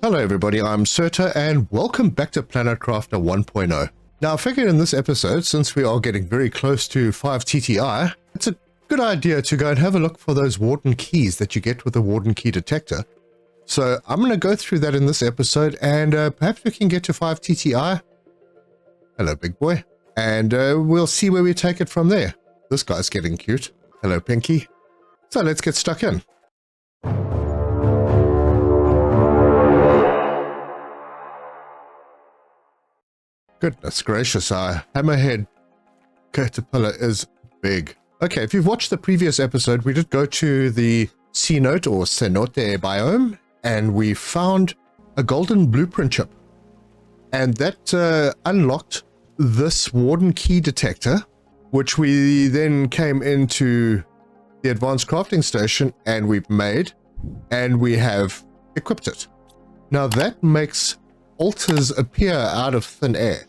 Hello everybody, I'm Serta and welcome back to Planet Crafter 1.0. Now I figured in this episode, since we are getting very close to 5 TTI, it's a good idea to go and have a look for those Warden keys that you get with the Warden key detector. So I'm going to go through that in this episode and perhaps we can get to 5 TTI. Hello big boy. And we'll see where we take it from there. This guy's getting cute. Hello Pinky. So let's get stuck in. Goodness gracious, our hammerhead caterpillar is big. Okay, if you've watched the previous episode, we did go to the cenote or cenote biome, and we found a golden blueprint chip. And that unlocked this Warden key detector, which we then came into the advanced crafting station and we've made, and we have equipped it. Now that makes altars appear out of thin air.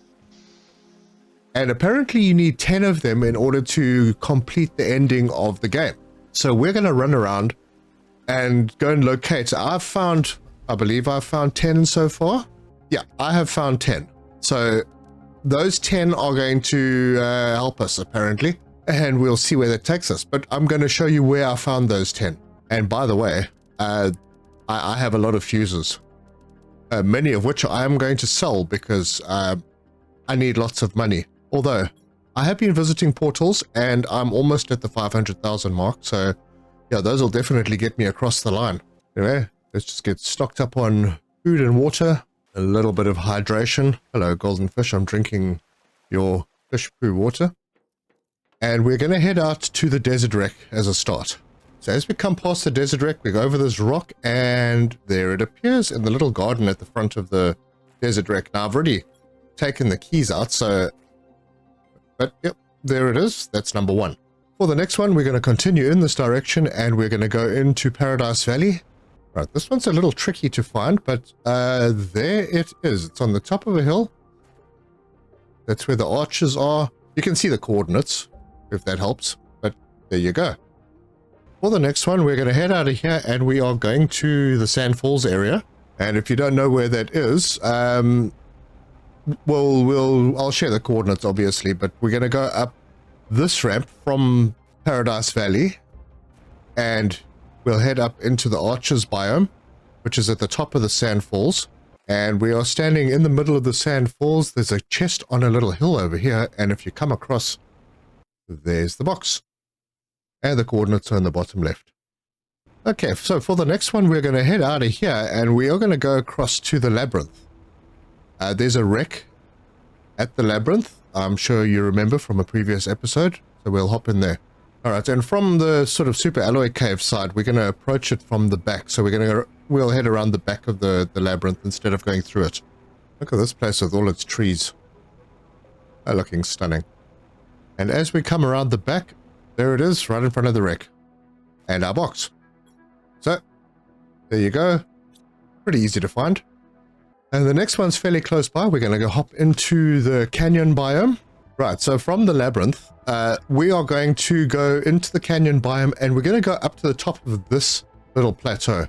And apparently you need 10 of them in order to complete the ending of the game. So we're going to run around and go and locate. I believe I've found 10 so far. Yeah, I have found 10. So those 10 are going to help us apparently. And we'll see where that takes us. But I'm going to show you where I found those 10. And by the way, I have a lot of fuses. Many of which I am going to sell because I need lots of money. Although, I have been visiting portals and I'm almost at the 500,000 mark, so yeah, those will definitely get me across the line. Anyway, let's just get stocked up on food and water, a little bit of hydration. Hello, golden fish, I'm drinking your fish poo water. And we're going to head out to the desert wreck as a start. So as we come past the desert wreck, we go over this rock and there it appears in the little garden at the front of the desert wreck. Now, I've already taken the keys out, so... But yep, there it is. That's number 1. For the next one, we're going to continue in this direction and we're going to go into Paradise Valley. Right, this one's a little tricky to find, but there it is. It's on the top of a hill. That's where the arches are. You can see the coordinates, if that helps, but there you go. For the next one, we're going to head out of here and we are going to the Sand Falls area. And if you don't know where that is, I'll share the coordinates obviously, but we're going to go up this ramp from Paradise Valley and we'll head up into the Arches biome, which is at the top of the Sand Falls. And we are standing in the middle of the Sand Falls. There's a chest on a little hill over here, and if you come across, there's the box. And the coordinates are in the bottom left. Okay, so for the next one, we're going to head out of here and we are going to go across to the labyrinth. There's a wreck at the labyrinth. I'm sure you remember from a previous episode, so we'll hop in there. Alright, and from the sort of super alloy cave side, we're going to approach it from the back. So we'll head around the back of the labyrinth instead of going through it. Look at this place with all its trees. They're looking stunning. And as we come around the back, there it is, right in front of the wreck. And our box. So, there you go. Pretty easy to find. And the next one's fairly close by. We're going to go hop into the canyon biome. Right, so from the labyrinth, we are going to go into the canyon biome and we're going to go up to the top of this little plateau.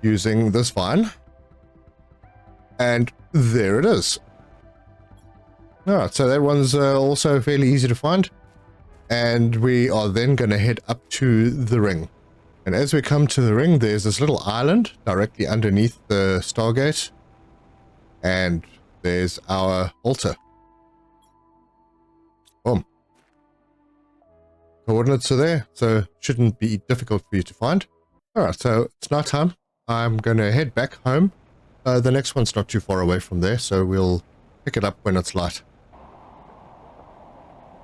Using this vine. And there it is. Alright, so that one's also fairly easy to find. And we are then going to head up to the ring. And as we come to the ring, there's this little island directly underneath the Stargate. And there's our altar. Boom. Coordinates are there, so shouldn't be difficult for you to find. Alright, so it's night time. I'm going to head back home. The next one's not too far away from there, so we'll pick it up when it's light.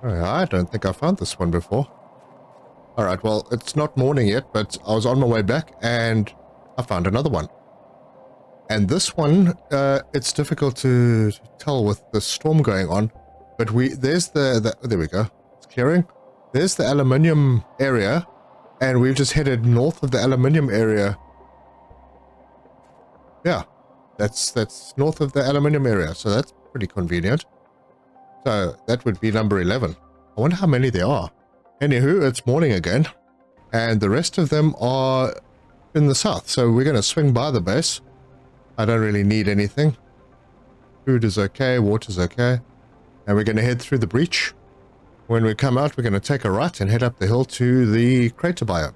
I don't think I found this one before. Alright, well, it's not morning yet, but I was on my way back and I found another one. And this one, it's difficult to tell with the storm going on, but there's there we go, it's clearing. There's the aluminium area, and we've just headed north of the aluminium area. Yeah, that's north of the aluminium area, so that's pretty convenient. So that would be number 11. I wonder how many there are. Anywho, it's morning again, and the rest of them are in the south. So we're going to swing by the base. I don't really need anything. Food is okay, water's okay. And we're going to head through the breach. When we come out, we're going to take a right and head up the hill to the crater biome.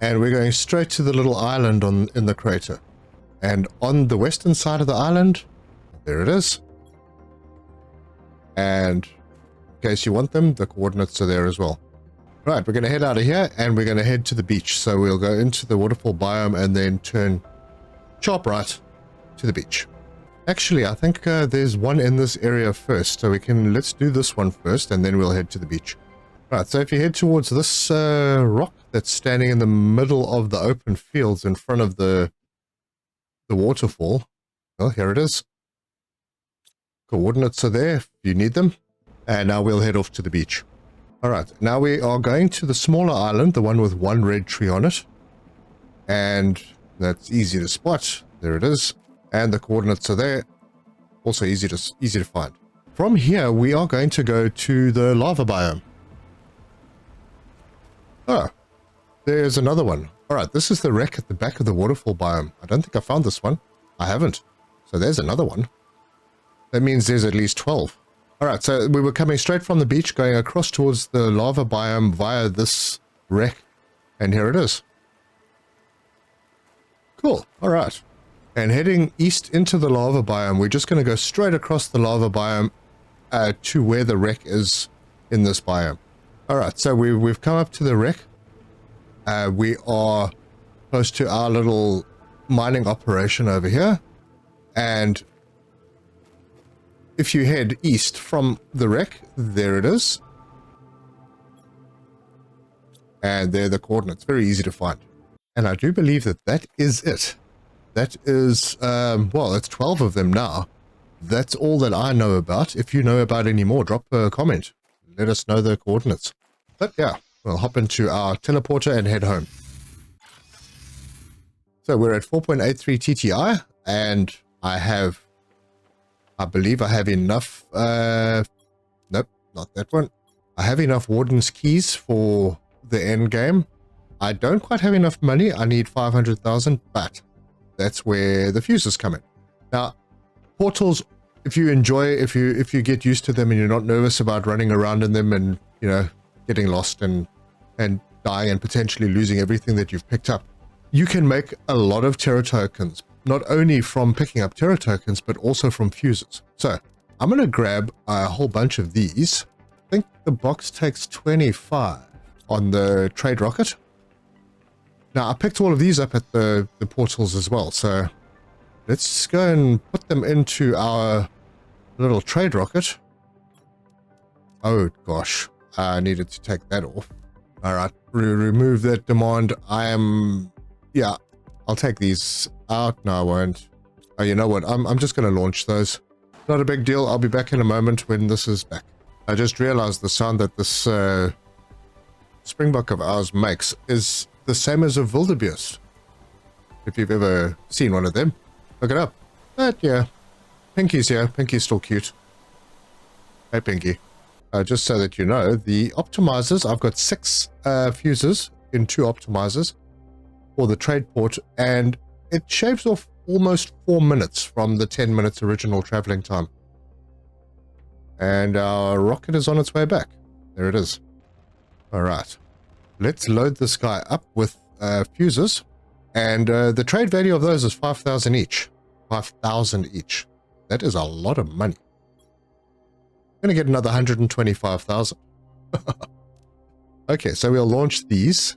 And we're going straight to the little island in the crater. And on the western side of the island, there it is. And in case you want them, the coordinates are there as well. Right, we're going to head out of here and we're going to head to the beach. So we'll go into the waterfall biome and then turn sharp right to the beach. Actually, I think there's one in this area first. So let's do this one first and then we'll head to the beach. Right, so if you head towards this rock that's standing in the middle of the open fields in front of the waterfall. Well, here it is. Coordinates are there if you need them. And now we'll head off to the beach. Alright, now we are going to the smaller island, the one with one red tree on it. And that's easy to spot. There it is. And the coordinates are there. Also easy to find. From here, we are going to go to the lava biome. Oh, there's another one. Alright, this is the wreck at the back of the waterfall biome. I don't think I found this one. I haven't. So there's another one. That means there's at least 12. Alright, so we were coming straight from the beach, going across towards the lava biome via this wreck. And here it is. Cool, alright. And heading east into the lava biome, we're just going to go straight across the lava biome to where the wreck is in this biome. Alright, so we've come up to the wreck. We are close to our little mining operation over here. And if you head east from the wreck, there it is. And there are the coordinates. Very easy to find. And I do believe that is it. That is, well, it's 12 of them now. That's all that I know about. If you know about any more, drop a comment. Let us know the coordinates. But yeah, we'll hop into our teleporter and head home. So we're at 4.83 TTI, and I believe I have enough, nope, not that one. I have enough Warden's keys for the end game. I don't quite have enough money. I need 500,000, but that's where the fuses come in. Now, portals, if you get used to them and you're not nervous about running around in them and, you know, getting lost and dying and potentially losing everything that you've picked up, you can make a lot of Terra tokens, not only from picking up Terra tokens, but also from fuses. So I'm going to grab a whole bunch of these. I think the box takes 25 on the trade rocket. Now, I picked all of these up at the portals as well, so let's go and put them into our little trade rocket. Oh, gosh. I needed to take that off. All right, remove that demand. Yeah, I'll take these out. No, I won't. Oh, you know what? I'm just going to launch those. Not a big deal. I'll be back in a moment when this is back. I just realized the sound that this springbok of ours makes is the same as a wildebeest. If you've ever seen one of them, look it up. But yeah, Pinky's here. Pinky's still cute. Hey, Pinky. Just so that you know, the optimizers, I've got 6 fuses in 2 optimizers for the trade port, and it shaves off almost 4 minutes from the 10 minutes original traveling time. And our rocket is on its way back. There it is. All right. Let's load this guy up with fuses. And the trade value of those is 5,000 each. 5,000 each. That is a lot of money. I'm going to get another 125,000. Okay, so we'll launch these.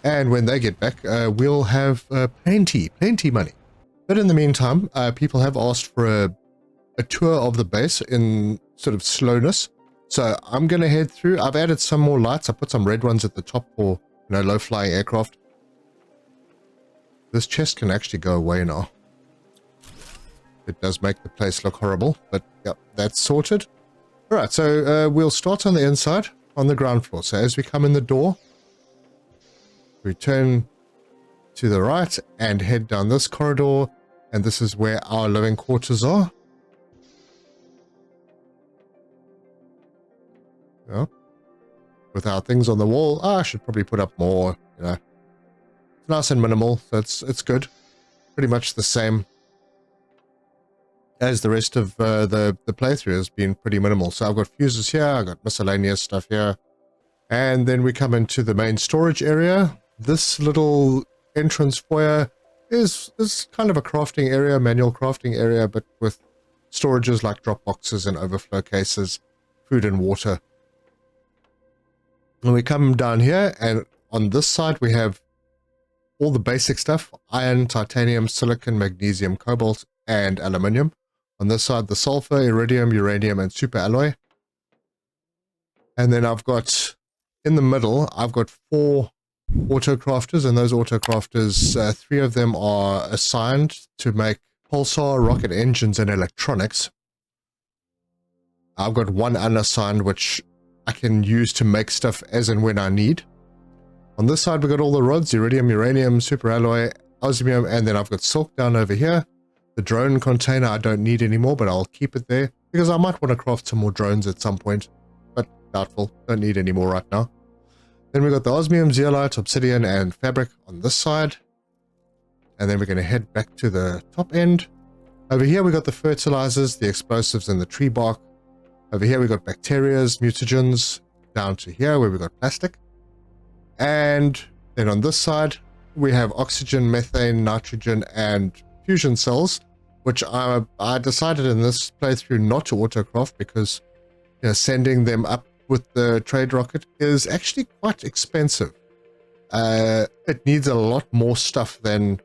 And when they get back, we'll have plenty money. But in the meantime, people have asked for a tour of the base in sort of slowness. So I'm going to head through. I've added some more lights. I put some red ones at the top for, you know, low-flying aircraft. This chest can actually go away now. It does make the place look horrible, but yeah, that's sorted. All right, so we'll start on the inside, on the ground floor. So as we come in the door, we turn to the right and head down this corridor, and this is where our living quarters are. Yeah. With our things on the wall, I should probably put up more, you know. nice and minimal, so it's good. Pretty much the same as the rest of the playthrough has been pretty minimal. So I've got fuses here, I've got miscellaneous stuff here, and then we come into the main storage area. This little entrance foyer is kind of a crafting area, manual crafting area, but with storages like drop boxes and overflow cases, food and water. And we come down here, and on this side we have all the basic stuff: iron, titanium, silicon, magnesium, cobalt, and aluminium. On this side, the sulfur, iridium, uranium, and super alloy. And then I've got, in the middle, I've got 4 autocrafters, and those autocrafters, 3 of them are assigned to make pulsar, rocket engines, and electronics. I've got 1 unassigned, which I can use to make stuff as and when I need. On this side, we've got all the rods: iridium, uranium, super alloy, osmium, and then I've got silk down over here. The drone container I don't need anymore, but I'll keep it there because I might want to craft some more drones at some point, but doubtful. Don't need any more right now. Then we've got the osmium, zeolite, obsidian, and fabric on this side. And then we're going to head back to the top end. Over here we got the fertilizers, the explosives, and the tree bark. Over here we got bacterias, mutagens, down to here where we got plastic. And then on this side we have oxygen, methane, nitrogen, and fusion cells, which I decided in this playthrough not to autocraft because, you know, sending them up with the trade rocket is actually quite expensive. It needs a lot more stuff than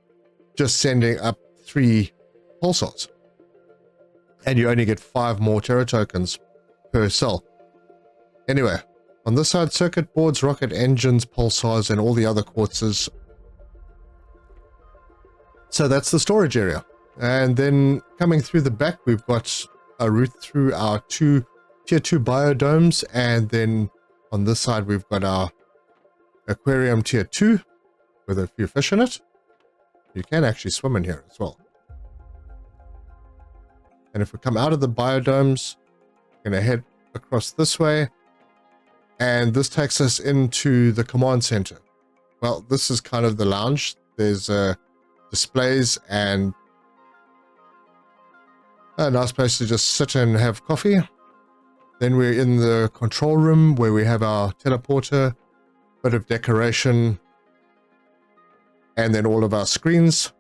just sending up 3 pulsars, and you only get 5 more Terra tokens per cell. Anyway, on this side, circuit boards, rocket engines, pulsars, and all the other quartzes. So that's the storage area. And then coming through the back, we've got a route through our 2 tier 2 biodomes, and then on this side we've got our aquarium tier 2 with a few fish in it. You can actually swim in here as well. And if we come out of the biodomes, we're going to head across this way, and this takes us into the command center. Well, this is kind of the lounge. There's displays and a nice place to just sit and have coffee. Then we're in the control room where we have our teleporter, bit of decoration, and then all of our screens.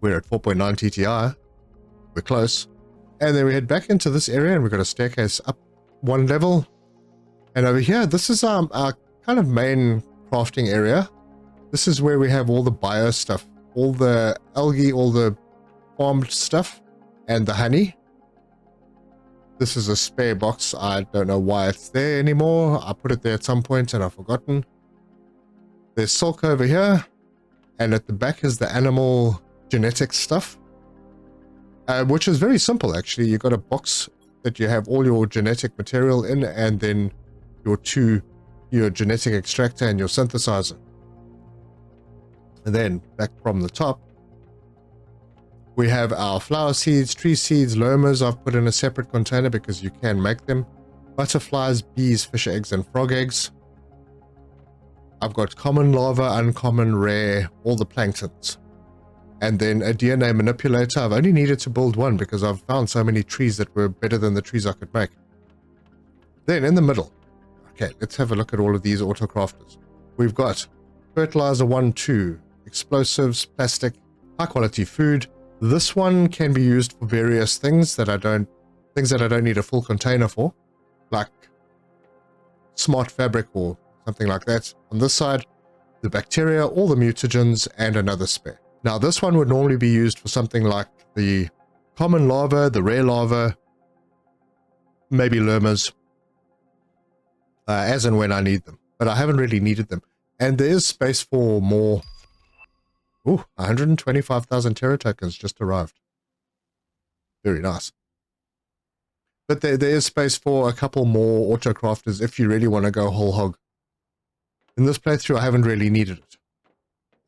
We're at 4.9 TTI. We're close. And then we head back into this area, and we've got a staircase up 1 level. And over here, this is our kind of main crafting area. This is where we have all the bio stuff, all the algae, all the farmed stuff, and the honey. This is a spare box. I don't know why it's there anymore. I put it there at some point and I've forgotten. There's silk over here, and at the back is the animal genetics stuff, which is very simple actually. You've got a box that you have all your genetic material in, and then your genetic extractor and your synthesizer. And then back from the top, we have our flower seeds, tree seeds, lomas. I've put in a separate container because you can make them. Butterflies, bees, fish eggs, and frog eggs. I've got common, larva, uncommon, rare, all the planktons. And then a DNA manipulator. I've only needed to build 1 because I've found so many trees that were better than the trees I could make. Then in the middle, okay, let's have a look at all of these autocrafters. We've got fertilizer 1, 2, explosives, plastic, high quality food. This one can be used for various things that I don't need a full container for, like smart fabric or something like that. On this side, the bacteria, all the mutagens, and another spare. Now this one would normally be used for something like the common larva, the rare larva, maybe lermas, as and when I need them, but I haven't really needed them. And there is space for more. Ooh, 125,000 Terra tokens just arrived. Very nice. But there is space for a couple more autocrafters if you really want to go whole hog. In this playthrough, I haven't really needed it.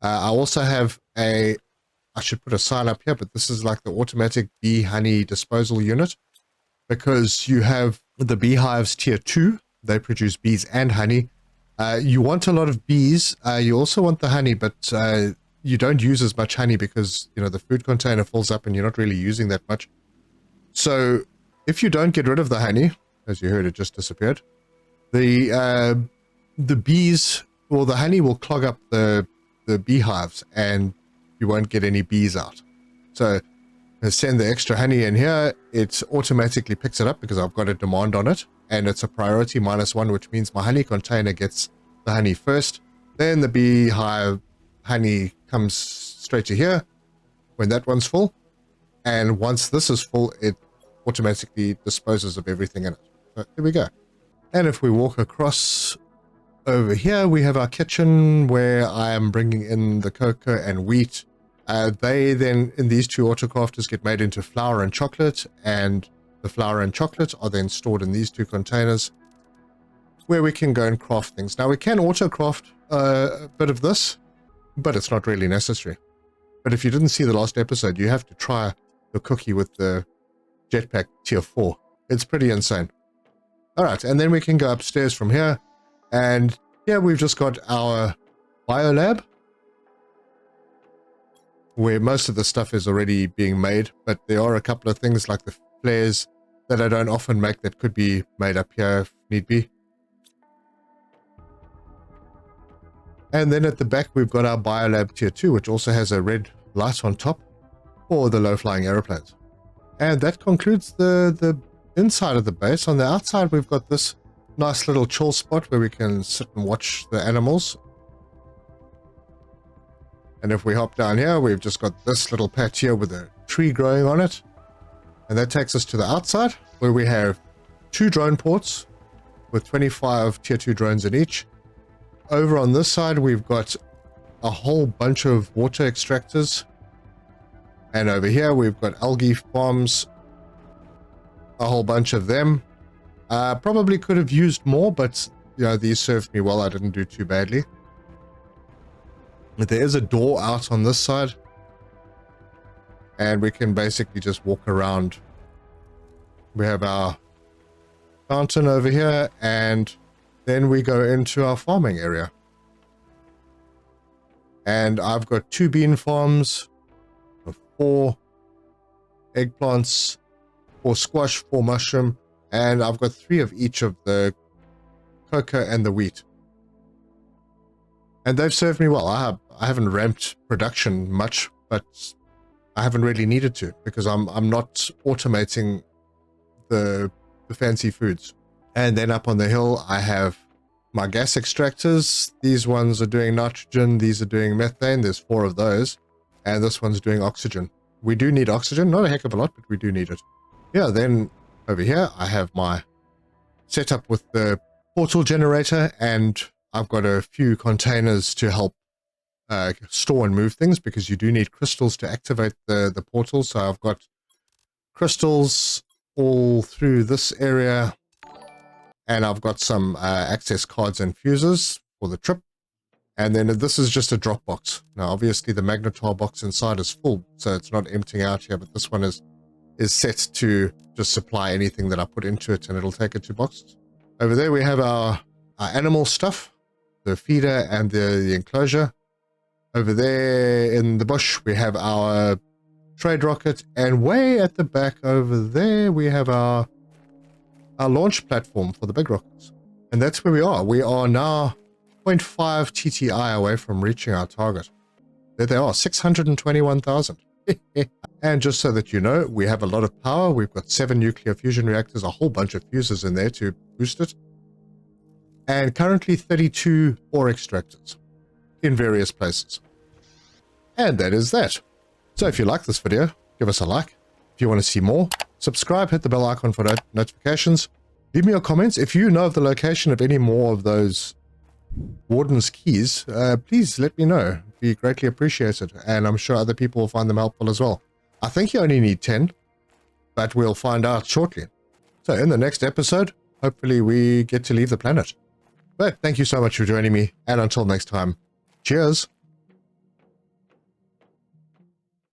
I also have I should put a sign up here, but this is like the automatic bee honey disposal unit, because you have the beehives tier 2. They produce bees and honey. You want a lot of bees. You also want the honey, but you don't use as much honey because, you know, the food container fills up and you're not really using that much. So if you don't get rid of the honey, as you heard, it just disappeared, the bees, well, the honey will clog up the beehives and you won't get any bees out. So send the extra honey in here, it automatically picks it up because I've got a demand on it, and it's a priority -1, which means my honey container gets the honey first. Then the beehive honey comes straight to here when that one's full, and once this is full, it automatically disposes of everything in it. So there we go. And if we walk across over here, we have our kitchen where I am bringing in the cocoa and wheat. They then, in these two autocrafters, get made into flour and chocolate, and the flour and chocolate are then stored in these two containers where we can go and craft things. Now, we can autocraft a bit of this, but it's not really necessary. But if you didn't see the last episode, you have to try the cookie with the jetpack tier 4. It's pretty insane. All right, and then we can go upstairs from here, and here we've just got our biolab, where most of the stuff is already being made, but there are a couple of things like the flares that I don't often make that could be made up here if need be. And then at the back, we've got our biolab tier 2, which also has a red light on top for the low-flying aeroplanes. And that concludes the inside of the base. On the outside, we've got this nice little chill spot where we can sit and watch the animals. And if we hop down here, we've just got this little patch here with a tree growing on it. And that takes us to the outside, where we have 2 drone ports with 25 tier 2 drones in each. Over on this side, we've got a whole bunch of water extractors. And over here, we've got algae farms, a whole bunch of them. Probably could have used more, but you know, these served me well. I didn't do too badly. There is a door out on this side, and we can basically just walk around. We have our fountain over here, and then we go into our farming area. And I've got 2 bean farms, 4 eggplants, 4 squash, 4 mushroom, and I've got 3 of each of the cocoa and the wheat. And they've served me well. I haven't ramped production much, but I haven't really needed to because I'm not automating the fancy foods. And then up on the hill, I have my gas extractors. These ones are doing nitrogen. These are doing methane. There's 4 of those. And this one's doing oxygen. We do need oxygen. Not a heck of a lot, but we do need it. Yeah, then over here, I have my setup with the portal generator, and I've got a few containers to help store and move things because you do need crystals to activate the portal. So I've got crystals all through this area, and I've got some access cards and fuses for the trip. And then this is just a drop box. Now, obviously, the magnetar box inside is full, so it's not emptying out here, but this one is set to just supply anything that I put into it, and it'll take it to boxes. Over there, we have our animal stuff, the feeder and the enclosure. Over there in the bush, we have our trade rocket, and way at the back over there, we have our launch platform for the big rockets. And that's where we are. We are now 0.5 TTI away from reaching our target. There they are, 621,000. And just so that you know, we have a lot of power. We've got 7 nuclear fusion reactors, a whole bunch of fuses in there to boost it. And currently 32 ore extractors in various places. And that is that. So if you like this video, give us a like. If you want to see more, subscribe, hit the bell icon for notifications. Leave me your comments. If you know of the location of any more of those Warden's keys, please let me know. It'd be greatly appreciated. And I'm sure other people will find them helpful as well. I think you only need 10, but we'll find out shortly. So in the next episode, hopefully we get to leave the planet. But thank you so much for joining me, and until next time, cheers!